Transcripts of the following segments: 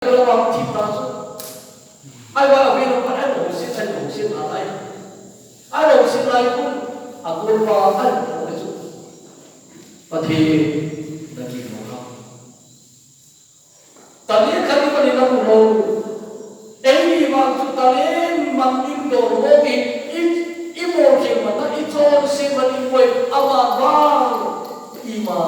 ระวังทิพย์ตาสุดไอ้ว่าเวลาพันไอ้หลงสิ้นอะไรไอ้หลงสิ้นอะไรคุณอากุลวาไอ้หลงสุดปฏินักกิจของเขาตอนนี้ใครที่มันนั่งมองเอ็งมีบางจุดตอนนี้มันยิ่งโดนโมกิอีโมกิมันนะอีโจนเซมันอีโวยอามาบ้างอีมา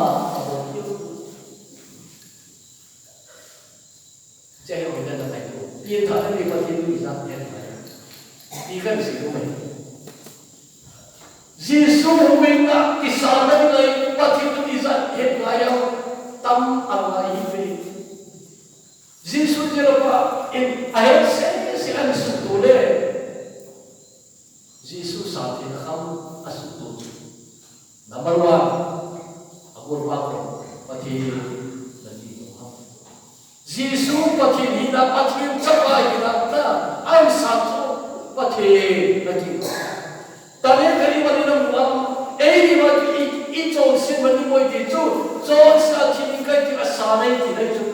ใจเราเป็นอะไรตัวยิ่งถ้าไม่มีปฏิรูปสัตว์ยังไงดีกันสิรู้ไหมยิสุวิ่งนักที่สานเลยปฏิรูปสัตว์ยังไงเอาตั้มอะไรไปยิสุเจริญว่าอินอายุเสียอันสุดตัวเลยยิสุสัตย์ที่เขาอันสุดตัวนับว่าอักบรว่าปฏิYesu pati ni na pati capai na ai satu pati lagi. Tadi kali mana nama ni mati itu sin mani moi itu John sa kini kai ti asana ti na itu.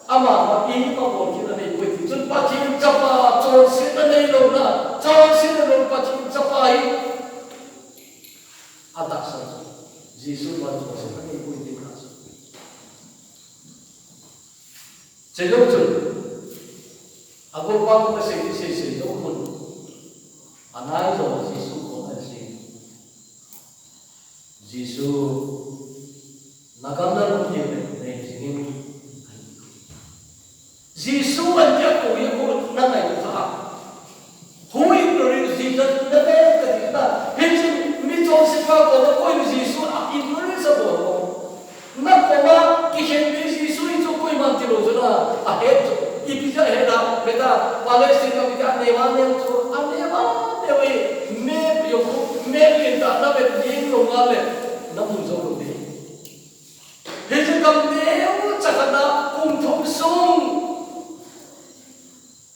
Ama ini apa kita ni moi itu pati capa John sin na ni lo na John sin na lo pati capai. Atas saja. Yesu pati sin na ni moi itu. Sejauh itu, aku bawa masih sejauh pun, anak itu Yesus pun masih, Yesus nakamnya punya ni sini, Yesus aja kau yang kau nak itu tak, hui dari Yesus nak kita, hanya micam siapa kau yang Yesus Indonesia boleh, nak kau kisah Yesus itu kau yang mati loh. Ahead ibija heda beta Palestina bita newane so anewa dewe me yo me kita na bet yin lo ngale na munzo lo de heje kam neu chakana kum thom sung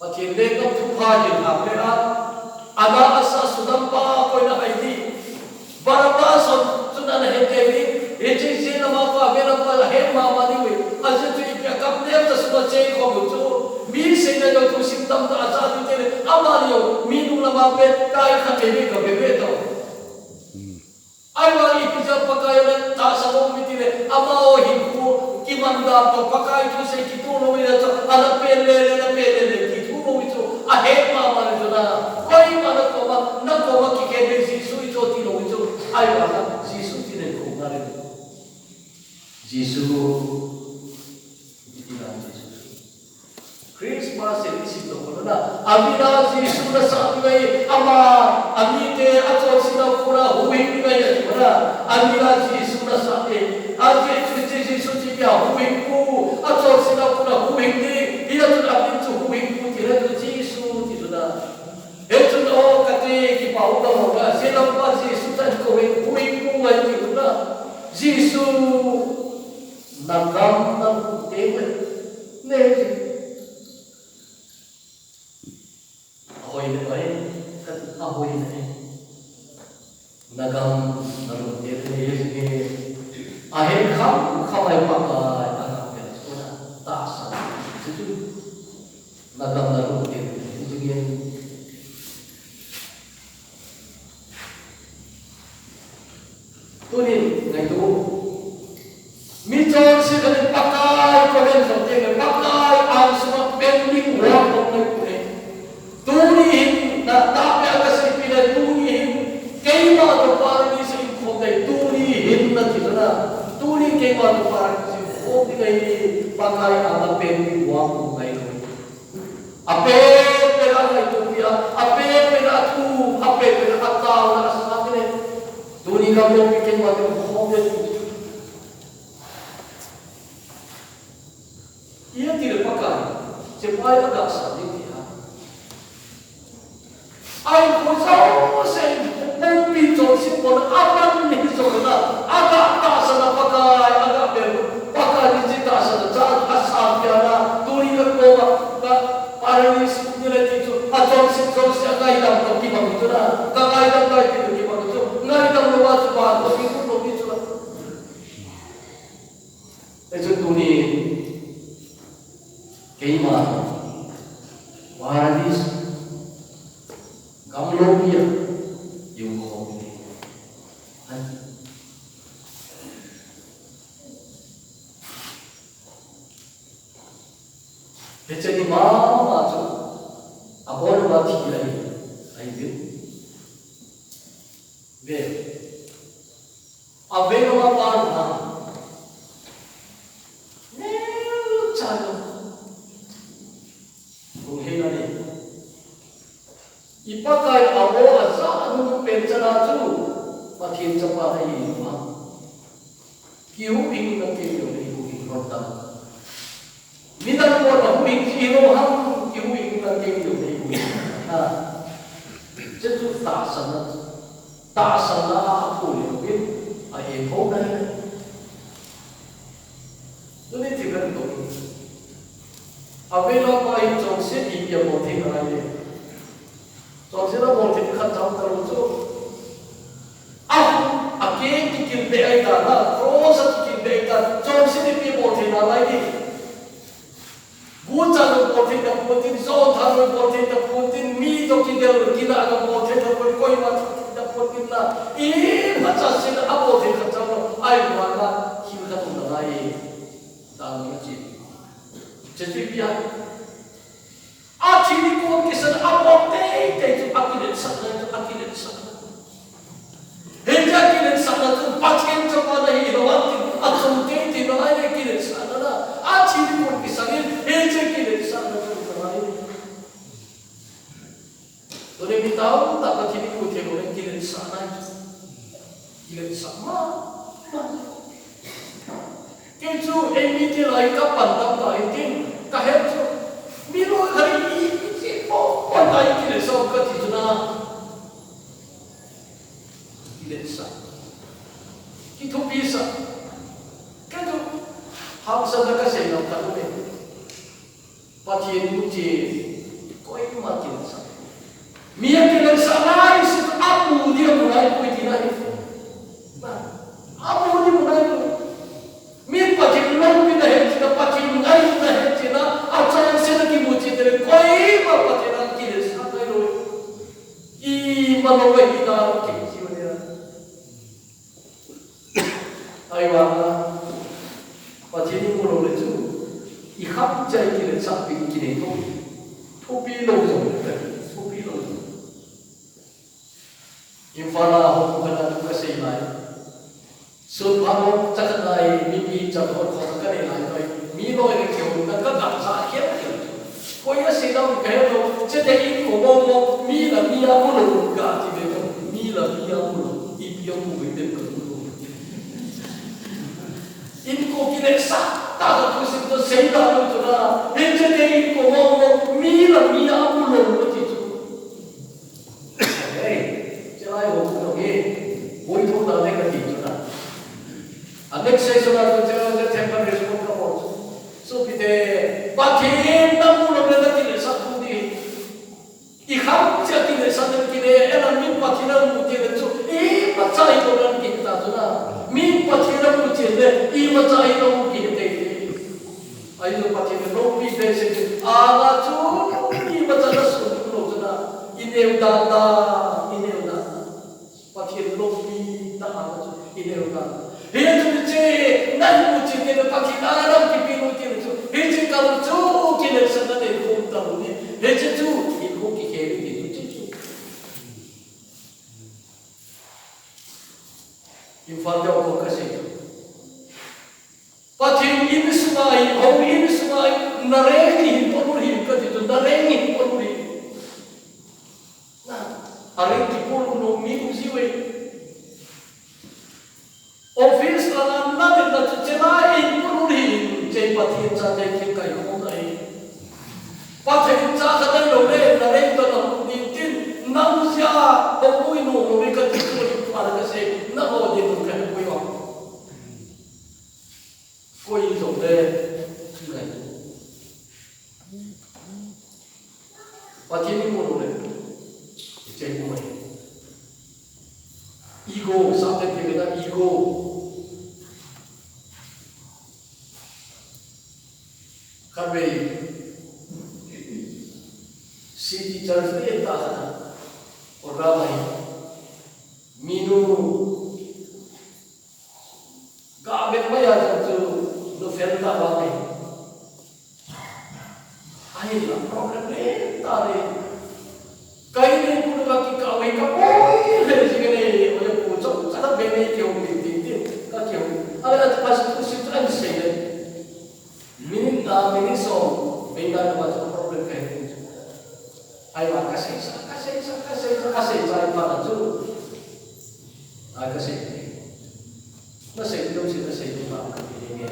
pathin le kam thupa yin ha le a ana asa sudam pa koi na haidi baraba son sunana he ke ni heje se na ma pa bera pa he ma ma ni we aje tu kapne ta suba che ko bu mi se na do tu sim tam ta aza tu te amario mi nu la ma pe kai kha te be ko be to ai wa i pija pakai le ta sa bo mi ti le amao hi ku ki manda to pakai tu se ki tu no mi da to ala pe le ki tu no mi to a he ma ma le na koi ma na ko ma ki ke be si su i to ti no mi to ai wa na si su ti ne ko na le Yesus Christmas ini tu na amina Yesus na sabi ay ama amite atau sila pura huwing ni ay pura amina Yesus na sabi ati Yesus tiya huwing ku atau sila pura huwing ni ila tu amin tu huwing ku tira tu Yesus itu na itu oh kate ki pau da hoga sila pa Yesus tan ko huwing ku ay itu na Yesus nagam na tewe ne ahoy kan ahoy na nagam narum dete ye ahe kham khamai pakai anak ke sekolah tak sah itu nagam narum dete jadi tu ni ngai tu Mitol si kani pakai kolen sote pakai ang semua pending wang kone tuni na tape aga si pila tuni keima to parni si khote tuni na tisana tuni keima to parni si khote ngai pakai aga pending wang ngai ape pera ngai tu dia ape pera tu ape pera ata na asane tuni ka mo keima to khote ia tidak pakai supaya agak sadar dia. Ai kau saya mungkin jauh pun aman ni sekolah agak tak sana pakai agak baru pakai di cita sana jangan asal tiada tuli kerja para ni sebenarnya itu atau jauh agak hitam tapi begitu lah agak hitam tapi begitu ngai hitam luar sebab begitu lah itu tuli Kay ma waradis gamlogia yung holy. Jadi mama tu abon mati lagi, ayo be, abe nama parna, nel calo, mungkin ni, ipakai abo asa anu pencana tu, makin cepat ini mah, kiu ingin nanti kiu ingin rotan. Minang mo na huwing inuhang ihuwing na kayo na ihuwing. Dito taasan na ako yung ay ikaw na yun. Ngunit tigan ito. Abela pa yung Chongsin, ibya mo tingnan na yun. Chongsin na mo tingnan ka taro ito. Aking kikilbe ay dana, cross at kikilbe ay dana, Chongsin ibya mo tingnan na yun. Bukan portin dan portin, zon harus portin dan portin, mi to kita agak portin dan portin, koi macam kita portin na, macam sih apa portin kacau, air mana kita tu nalai, dalam macam, jadi biar, akhirnya kau kisah apa itu akibat sana, Hendak kita sana tu pakai cepat lagi, lawat, atau teh nalai kita sana na, akhirnya kau kisah ni. Oleh bitahu tak begini kucing oleh kira di sana, kira di sana. Kecu emiti lagi kapan tak tahu ini kahit tu milo hari ini oh pandai kira so kat itu na kira di sana. Kita bisa, kecu harus ada kasih nak tahu ni. Pati muci, koi mati nasa. Mia kena salai situ abu dia mulai koi tinai. Abu dia mulai. Mia pati long pina hecina pati ngai pina hecina. Acara sena ki muci tere koi ma pati nang kiri sana ilo. I malawai kita kiri siapa dia. Ayah, pati ni mulu lecu. Ihap jai kira sampai kini tu, topi lozong tadi, topi lozong. Infala hok kena tu kasih mai. Sebab cakap nai mimpi cakap kau kena nai, milo ini kau nak kena sakit kau. Kau ya sedang kaya tu, jadi kau mau mila mulu gati betul, mila mulu, ipiam mulu betul. Ini kau kena sak. Tak terus itu sehingga itu dah. Jadi kau mau mila mulu begitu. Hei, jangan ngomong lagi. Boy tu dah dekat itu dah. Anak saya sudah kerja tempat respon kamu. So kita pakai namun orang kita satu di. Ikham jadi satu kita. Enak min pakai namun kita tu. Macam itu orang kita tu dah. Min pakai namun kita. Macam itu kita. Ayo pakai nombi basic. Ala tu ni macam nasib tu na. Ini udah. Pakai nombi tak ala tu. Ini udah. Hei tu je, nak muci dia pakai alam kipinu dia tu. Hei kalau tu kita sana ni kau tahu ni. Hei tu ikut kiri itu tu. Infal jauh kau kasih. Pakai ini semua narengi penuhi kau narengi penuhi. Nah, hari itu pun nomi usiwe. Office alam nanti dah celai penuhi. Jadi pakai saja kita yang mulai. Pakai saja lore narengi dalam nitin namusia pokoi nomi kau itu ada kasih nama dia tu kan pokoi. Koi somde sungai tu. Pati ni mulu le. Cek moi. Ego sampai kita ego. Karena City Church ni ita kana orang lain minu gabe maya tu do felta bagai ai la problem ni tare kai ni pun bagi kawai kapoi le sini oleh pucuk sana bene kau bintin ka kau ada pas tu situ an sini minin da minin so benda macam problem kai ai wa kasih cari pada tu kasih kasih itu sih kasih itu mak ini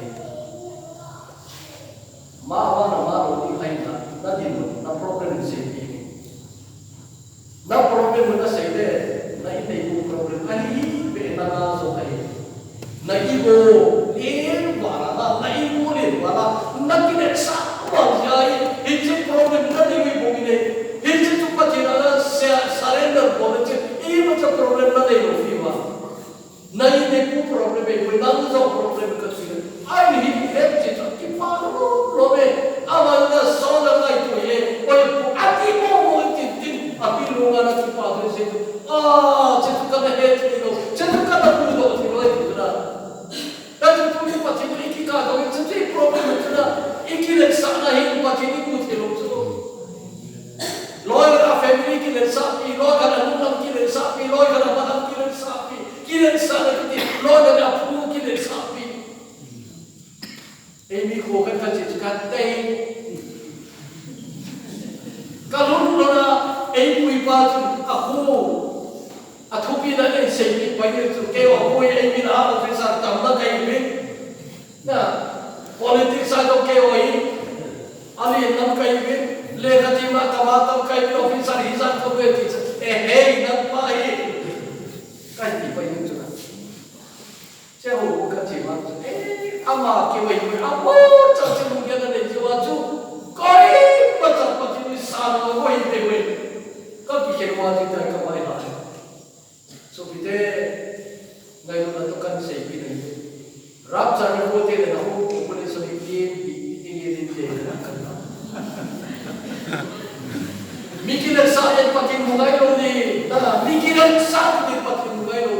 mawa nama di lain na dino na problem sih ini na problem na sih deh na ini problem kali be na so kali na ibu ini wala na ibu ini wala na kini sah wajai itu problem na ibu ini itu tu pacina surrender boleh je ini macam problem na deh lofiwa na ini ku problem itu na tu problem kecil ai ni help je tu paru lobe awal na solar na itu ye oleh ati mo tin api lunga na tu paru je cetu kana help itu cetu kana puluh itu itu na dan tu pacina iki ka do cetu problem itu na iki le sana hi pacina ku thelo tu loy ka family ki le sapi loy ka nunam ki le sapi loy ka madam ki le sapi ki le sana ki loy ka apu ki le sapi ini ko kan cakap teh kalau lona ibu tu aku atupi na ni segi banyak tu kau aku ini na aku besar tambah kau ini nah politik sahaja kau ini ali enam kau ini lekat lima kamatam kau ini officer hisap kau ini hey nampak kau ini banyak tu lah saya bukan cuma ama kau ini apa cakap mungkin ada jual tu kau ini macam ni sana kau ini dewi kau fikir wajib tak kembali lagi so kita ngayon natukan sa ipinay rap sa repote na ako kukunin sa itingirin din na kanta mikilan sa ayan patin mo ngayon na mikilan sa ayan patin mo ngayon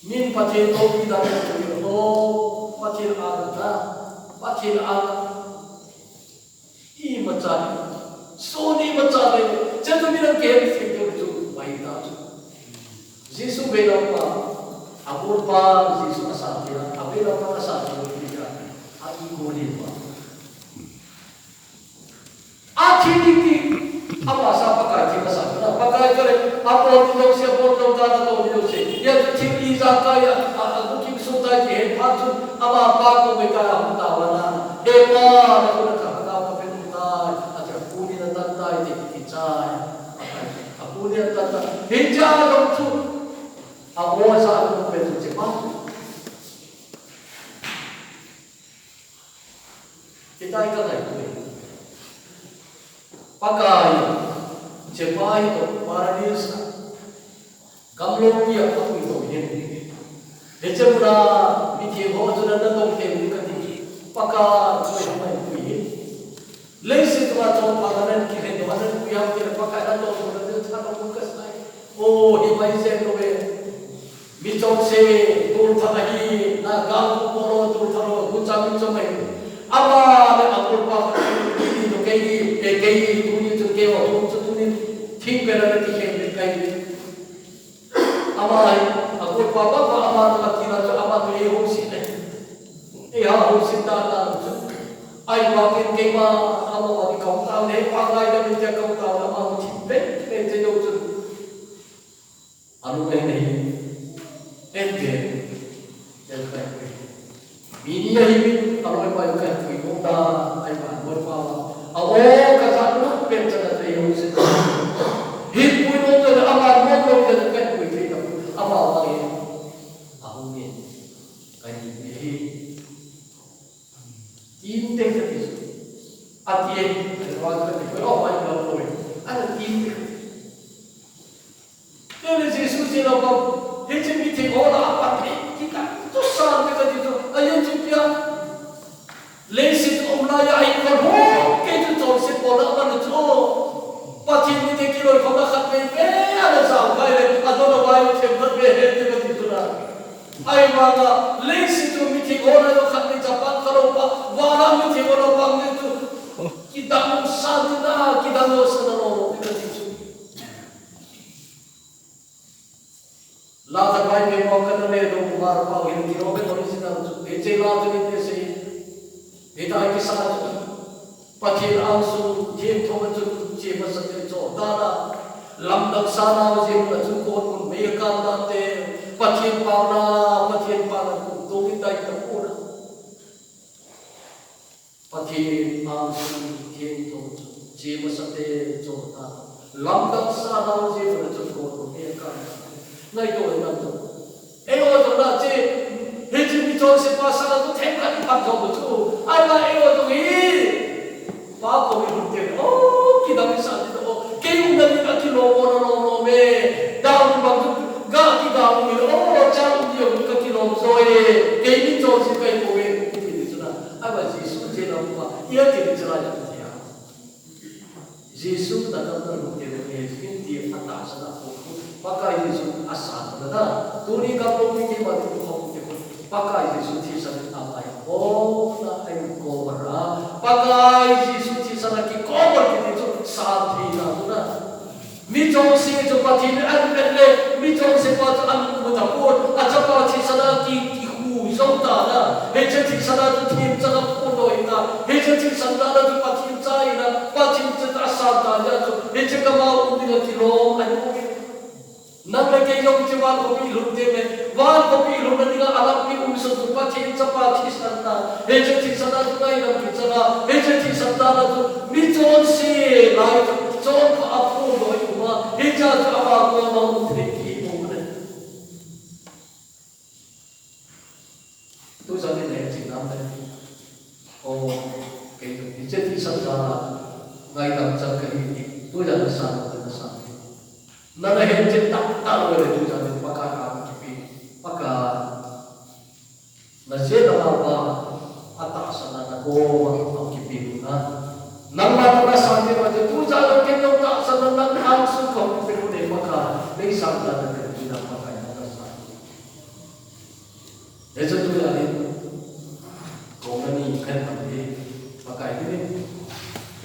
min patin o pinag patin agad patin agad macam so ni macam jadi minang game fikir tu baik tak Yesus benar apa amur pa Yesus asal dia apa apa asal dia aku boleh apa akhir ini apa siapa kaya asal apa kaya jadi apa orang siapa orang tanah tahu dia sih dia tu tinggi zakaya aku kim sudah je patut apa ko mereka aku tahu na apa aku nak tahu tantai di cai aku dia tantai hijau tu aku asal aku betul cepat kita ikat itu pakai cepat itu paradis kamlong dia aku itu ini hijau miti ho tu nanda tu kita ini pakai tu yang ini Lesi tu macam panganan kita ni, mana yang kita pakai dalam tu, mana tu cara bukas naik. Oh, di mana tu be, bicau se, tur thalahi, na gam poro tur thalo, guncang guncang ni. Apa le aku pakai ini tu kei tu ni tu kei tu tu ni, think benar ni kei. Apa aku pakai apa tu kita tu apa tu yang hosi ni, yang hosi dah ai makin kema amo di kau tahu deh pakai dan menjaga kau tahu nama cipet meja jauh anu ini ente yang kaya ini ya ini kalau yang baik kan kita ai bahan berpawa awak kata lu pencet ada yang usah hit pun untuk amal mau kita kan kita amal lagi aku ni kaji ini Intake itu, artinya kalau kita berapa yang lalu ada intake. Jadi Yesus ini apa? Hanya meeting orang apa kita tu sampai ke itu, ayat cipta, lesit omlaya ikon, kita tu thầu xin bỏ lỡ mà được chỗ và thì như thế kia rồi không đã khát về bé là sao cái này à tôi là bài thêm thật về hết thì cái gì đó ai mà là lấy xin cho mình thì gọi là nó khát về chắp bắt cái đâu và làm mình thì gọi là bằng cái kita mau sadar kita mau sadar kita tisu la terbaik memang kena ledo mar pau ini kiro ke toli sidang ece la tu ni se eta ai kisah pathir angsu jem thong chu je masate cho dara lam dak sana je ma chu ko kun me ka da te pathir pauna ku to ki dai ta ko na pathir angsu jem thong je masate cho dara lam dak sana je ma chu ko kun me ka ngay tuổi năm tuổi, em ơi chúng ta chỉ hiện trên đi chơi sẽ qua sao tôi thêm cái phạm trọng của chú, ai mà em ơi tôi nghĩ, ba cô bị hụt tiền, khi đó mình sao thì đó, cái ông này cái kilo nó mê, đau bằng chút, gà cái đau mình trang nhiều cái kilo rồi, cái đi chơi sẽ cái cô bị hụt tiền chứ nào, ai mà Giêsu chế nào mà, yêu tiền chứ là gì thế à? Giêsu đã cầm được hụt tiền này, cái tiền phát đạt sẽ là pakai Yesus asal, betul? Tuni kapal ini mati tuhan kita. Pakai Yesus tisana apa ya? Oh, nak engkau berah. Pakai Yesus tisana kita kau itu sahaja, betul? Mijong si cepat ini ada, mijong cepat anu betapun, cepat tisana kita hujung tada. Hejat tisana tu tim jangan puno ina. Hejat tisana tu patim cai ina, patim cepat asal tada tu. Hejat kamau untuk kilo anu. Nang lagi yang cuma kopi lum deme, wal kopi lum nanti kan alam ni unsur tu pasti cepat hisana, hejat hisana tu kan yang bicara, hejat hisana tu micon si, lain con apa doi cuma, hejat apa aku mau teriki mungkin. Tu jadi lain cinta ni, oh, itu hejat hisana, ngai tak cakap ini, tu jadi sana. Nana henjit tak boleh tu jadi pakai kaki, pakai nasi apa atas sana ko kaki na. Nama mana sampai macam tu jadi kita tak sana nak langsung kau perlu deh pakai, ni sampai nak kita pakai atas sana. Jadi tu jadi kau ni kan pakai ini,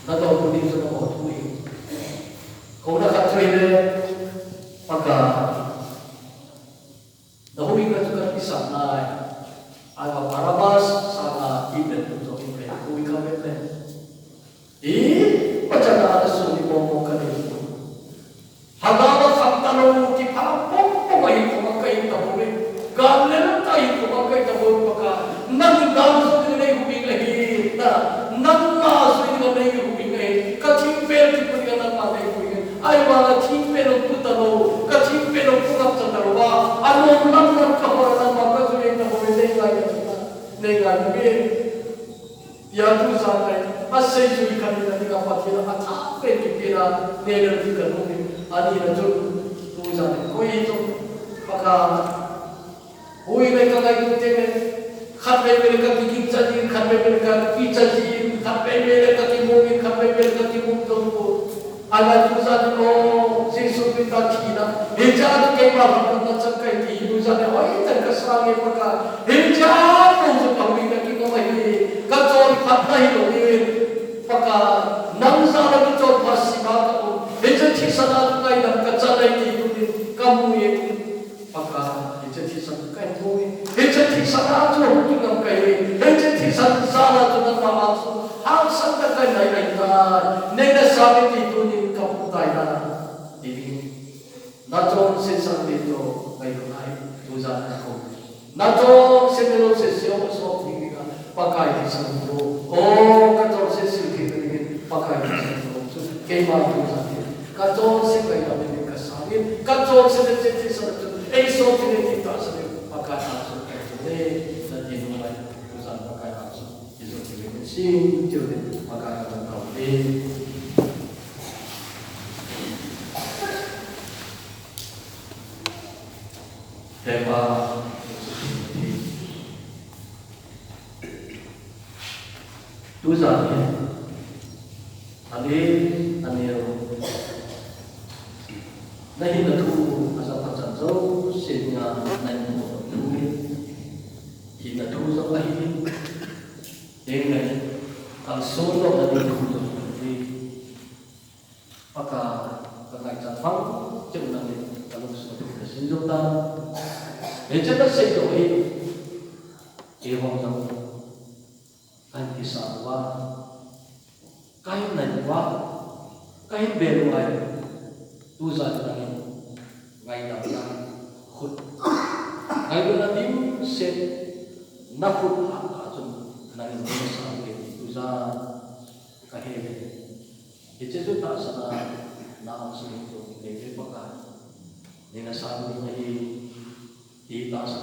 nada pun di sana mau tu ini. Kau nak kat sini maka dahulu kita juga bisa naik agak parabas sana ibadah untuk ibadah kui kabel macam ada suni pomokan itu hagama faktalu di parapom pemain pemakai taburi galer tai pemakai tabur maka nang gaus dengan hubing lagi nang mas dengan hubing lagi kacipel di perjalanan mana hubing ai wala cipel putalo kacipel pungap sandarwa anu nan kaparan maka sudah kita boleh dengar ni ya tu sampai asai jui kami nanti kapat kita apa kira neler kita mungkin adi rajul tu sampai koi itu maka hui mereka lagi temen khabe mereka kiki jadi khabe mereka kiki jadi khabe mereka kimumi khabe mereka kimum tu ala tusan lo Yesus minta kina hijab ke bawah kita cakai di tusan oh itu kesannya maka hijab untuk kami kita mahi kacau patah itu maka nangsa lagi kacau pasti maka hijab kisah kai dan kacau lagi itu kamu yang maka hijab kisah kai itu hijab kisah tu kita kai hijab kisah salah tu nama maksud hal sangat kai naik nega sabit itu ni kamu tahu ini najon sesan itu baik naik tujuan aku najon sebelum sesiapa sopi kita pakai di sana oh najon sesi kita ini pakai di sana kemar tujuan najon sebagai apa yang kesalahan najon sebetulnya di sana sopi ini kita sendiri pakai langsung ini dan ini mulai tujuan pakai langsung itu kita sih jadi pakai langsung ini tema tujuannya Halil anil nahi na thu asa pachan zo senya nahi mo thu hi na thu zo ahi deng nai ang solo na di thu zo di paka kangai chan phang chừng na ni kalung so thu na sin zo ta e chen na se do hi e hong zo kan ki sa wa cái này quá cái bề ngoài tu giả là ngày nào ra khut ngày đó là điểm sẽ nắp khut hạt cả chân ngày đó là sáng ngày tu giả cái hệ thì chế chúng ta sẽ là làm sự dụng để cái bậc đại nên là sáng ngày thì ta sẽ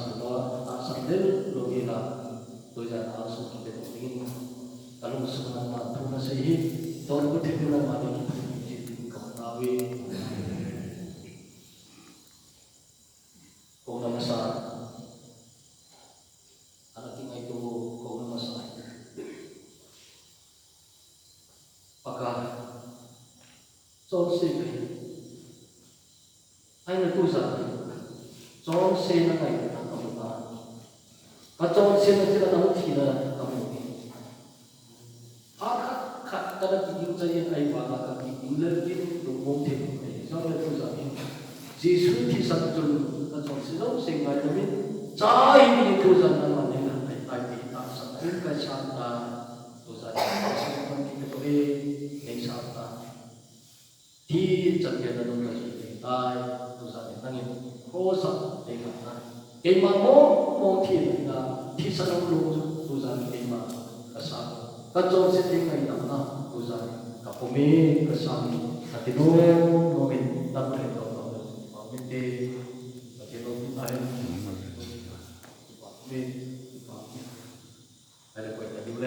ta sẽ đến rồi là tu giả ta sẽ để mình kalau sebenarnya Tuhan sehih, Tuhan pun tidak mati di kau kau nama sah, anak kita itu kau nama sah, pakar, John sehih, ai nak tu sah, John sehih nak ai nak kamu tahu, kalau John sehih nak kita tahu tidak kamu. Kada kiging chayen ai wala ka kiging lerkin do mom the ai so le tu za in jesu thi san chun ta chon se lo se ngai min chai ni tu za na ma ne na ai ti ta sa in ka chan ta tu za se kon ki to e nei sa ta thi chan ke na no ka chi te tai tu za ne nang in ko sa te ka na ke ma mo thi na thi sa no lu tu za ne ke ma ka sa Kacau setting ay na usai kapumi kasami atino nomin namin ito pamiti atino ay ada kau yang dulu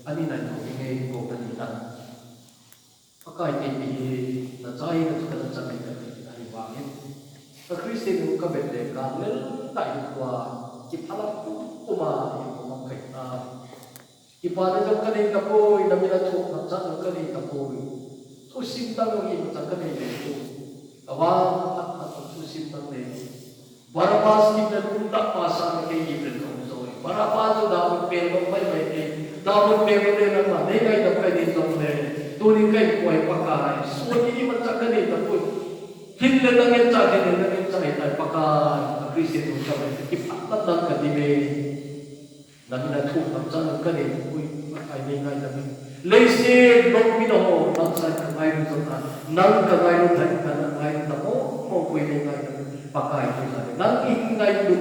ani na ito ingay ko kanina pakai TV na cai na suka na cai na ay wangin ka Kristen yung kabete kanel tayo kwa kipalap kuma yung kay ipada jam kali kapoi namina chok na chan kali kapoi to simtang ngi chan kali le awang at to simtang le barapas ki na lunta pasa ke ibel ko so barapas to dapat pero mai mai ke dapat pero le na ma nei kai dapat ni song le to ni kai koi pakai so ni man chan kali kapoi hin le na nge cha ke na nge cha ai pakai Kristen ko sa ki patat na ka di me namina thu tam chan ka ni ui ai nei ngai da mi leise dong mi no nang sa ka ngai ru ta nang ka ngai ru thai ka ngai da mo ko nei ngai da pakai tu sa nang i ngai du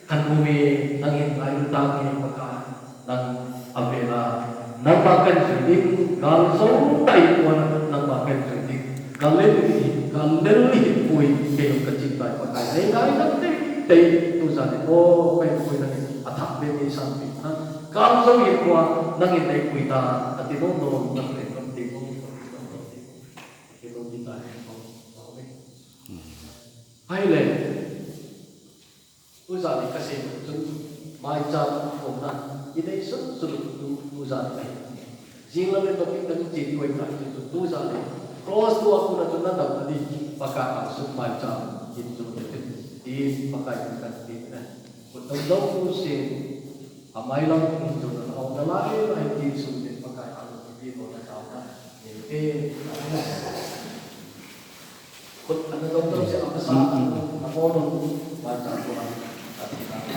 kan bu mi nang i ngai ru ta ni pakai nang avela nang pa kan su dik gal so tai ko nang pa kan su dik gal le ni ui ke ka chin tai pakai nei ngai da te tu sa ni o kai ko na athak be ni san pi na kam so hi kwa nang in dai kui ta ati no no nang le kam ti ko ke ko ti ta ko be ai le uza ni ka se tu mai cha ko na i dai sun su tu uza ni jing la le to pi tan ti ko ka tu tu za le cross tu aku na tu na da di paka ka su mai cha in tu ti pakai kan ti na Tentang usin, amai lang kung ito na ako nalayo ay di sundin pagkaya ang bibiro na tawag. Kung ano daw siya ang kasaan, ako nung bata ko ang atinala.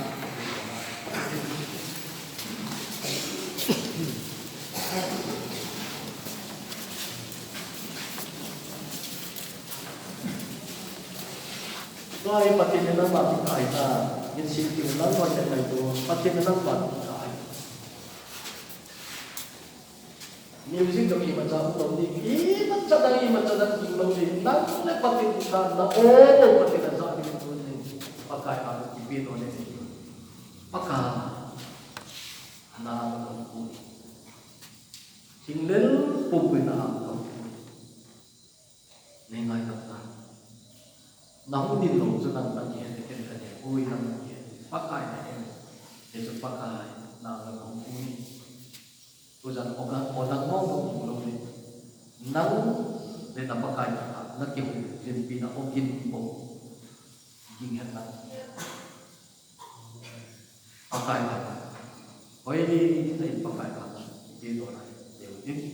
Kaya pati nila makikay na yung safety mo lang wala na ito, pati nila makikay. Music kami macam tu ni, macam ilang ni, nang pati kita na pati na sa akin ito ni pakai ang ibino ni paka na ang single pupoy na ang nengay kata. Namun di dalam senang tadi kita tanya, ui namun dia pakai na dia pakai na ang ui, tujuan orang mau belum ni, nang để nằm bắc cái nó kiểu liền pin nó ôm kinh bộ kinh hết nang bắc cái ôi đi đây bắc cái đi rồi này đều đi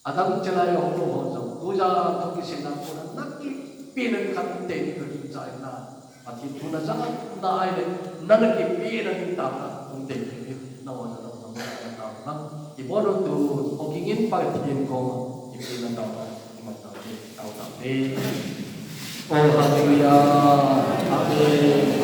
Adam celai ông tu hồn giống tu ra tu cái sinh năng tu nó nắc cái pin nó khăn tên cái gì chạy na à thì tu nó rất là ai đấy nó cái pin nó đi tạo ra ông tên cái nó là nó tạo ra thì bố nó tu ông kinh nghiệm phải thiền công thì pin nó tạo ra thì mà tạo ra thì oh hallelujah amen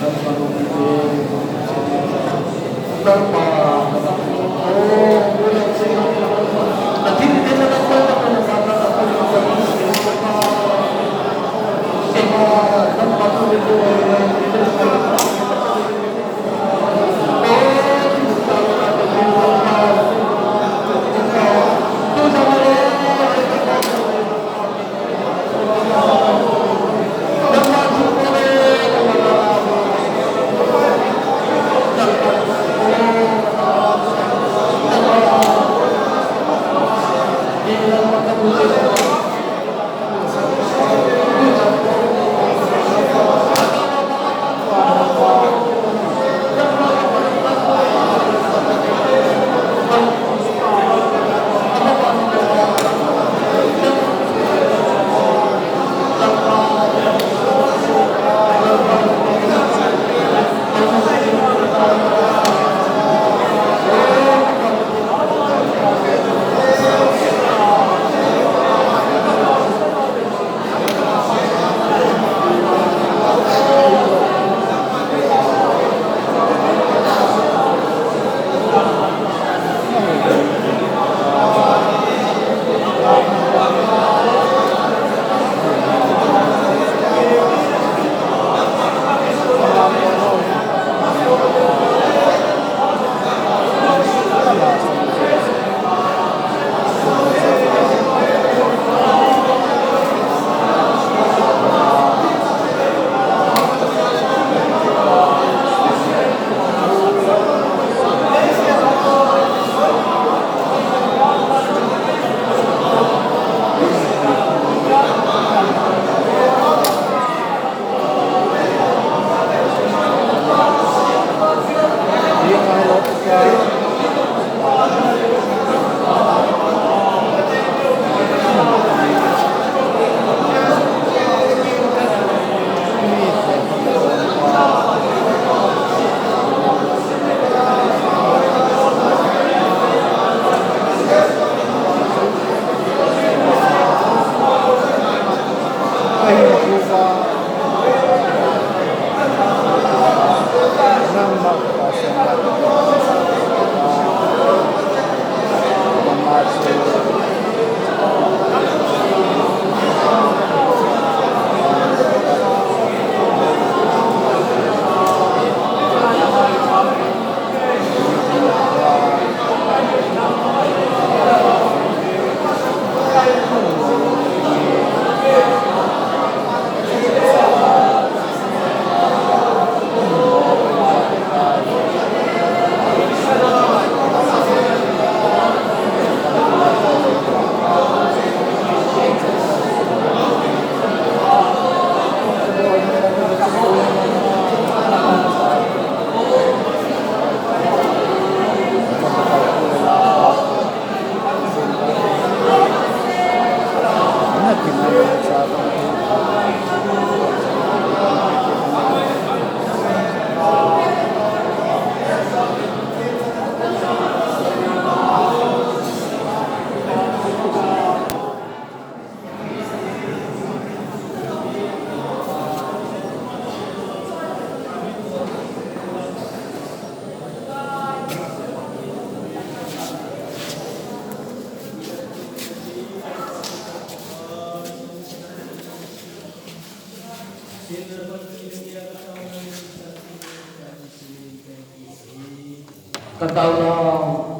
Kataw na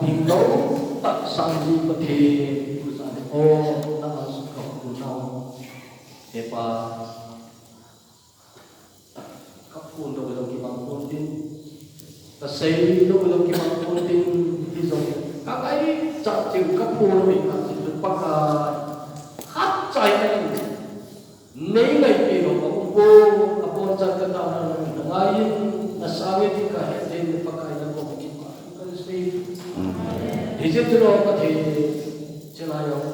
tinglaw tak sanji pati usan o naas kapunaw epa kapunaw daw kimang puntin kasay daw kimang puntin isong kakay sa tiu kapunaw ni kasin pagka hatchay na yun. Ningay pino, pagkubo, apon sa katawa na nangayin, nasangit kahit din pagkain ko makikita. Kasi, isip tulo pati sila yung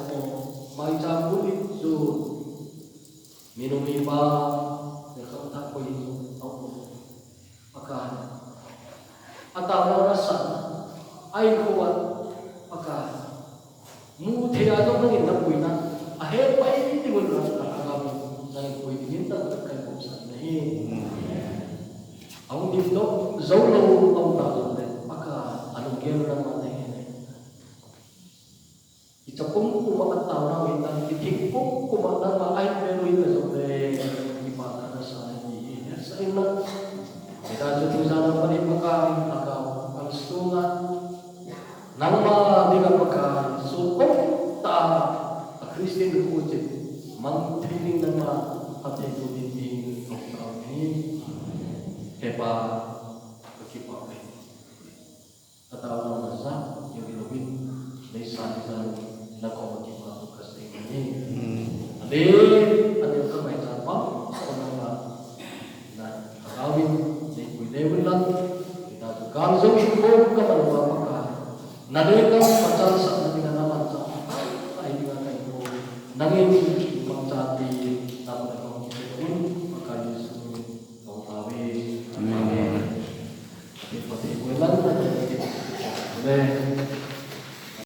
may campulit so minumi ba nakaunta ko yung pagkain. At ang orasan ay kuwan pagkain. Mutiyado ng inapoy na ahead pa hindi mo na nakakabot na inapoy dininta at kayo sa inahin. Ang dito, zawlaw ang talo rin pagka anong gero ng mga inahin. Itapong kumakataw na witang itigpong kumakataw na ay pero ito sobre ipata na sa inahin. Sa ilang medadyo ito sana pa rin pagkain pagkalustungan nang mga di ka pagkain. So, kung ang Christian Kukutit, mang-training ng mga patay-tulitin ng kami, kaya pagkipapay. Katawa ng nasa, yung ilubin, may sabi sa nagkakapagkipapay kasi kami. Ano yung kamay sa pang, sa unang na kakawin, level lang, kamzong syukong kamalwa pagkain. Nadekang pacal sa natin na naman sa ay di nga kayo nangin pagcati naman akong kipin magkayesu ang tawi. Amen. Pati-pati, walang na. Amen.